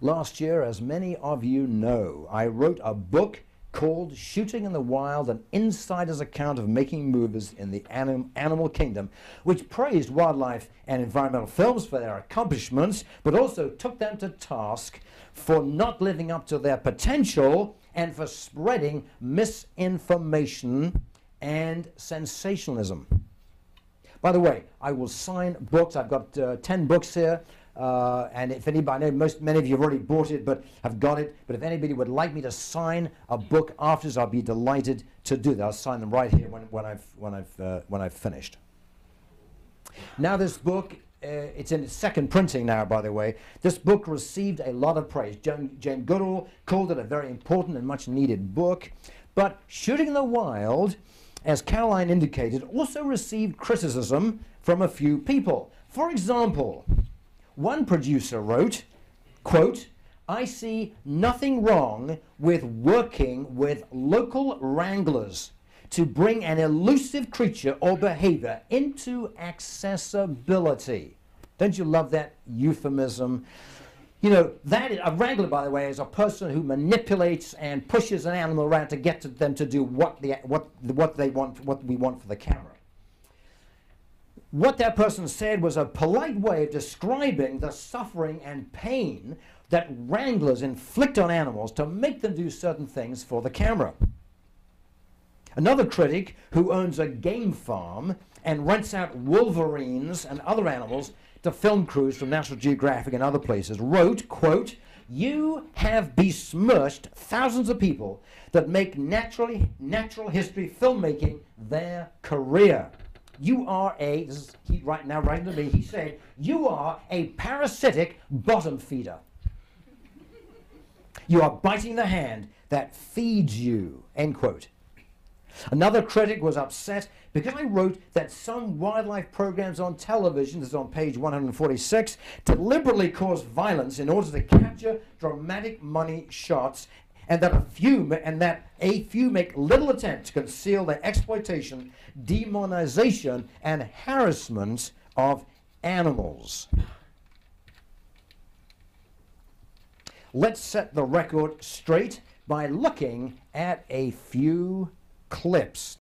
Last year, as many of you know, I wrote a book called Shooting in the Wild, an insider's account of making movies in the animal kingdom, which praised wildlife and environmental films for their accomplishments, but also took them to task for not living up to their potential and for spreading misinformation and sensationalism. By the way, I will sign books. I've got 10 books here. And if anybody, I know many of you have already bought it, but have got it. But if anybody would like me to sign a book afterwards, I'll be delighted to do that. I'll sign them right here when I've finished. Now, this book, it's in its second printing now, by the way. This book received a lot of praise. Jane Goodall called it a very important and much needed book. But Shooting in the Wild, as Caroline indicated, also received criticism from a few people. For example, one producer wrote, quote, "I see nothing wrong with working with local wranglers to bring an elusive creature or behavior into accessibility." Don't you love that euphemism? You know, a wrangler, by the way, is a person who manipulates and pushes an animal around to get to them to do what we want for the camera. What that person said was a polite way of describing the suffering and pain that wranglers inflict on animals to make them do certain things for the camera. Another critic who owns a game farm and rents out wolverines and other animals to film crews from National Geographic and other places wrote, quote, "You have besmirched thousands of people that make natural history filmmaking their career. You are a," this is right now writing to me, he said, "you are a parasitic bottom feeder. You are biting the hand that feeds you," end quote. Another critic was upset because I wrote that some wildlife programs on television, this is on page 146, deliberately cause violence in order to capture dramatic money shots, and that a few make little attempt to conceal their exploitation, demonization, and harassment of animals. Let's set the record straight by looking at a few clips.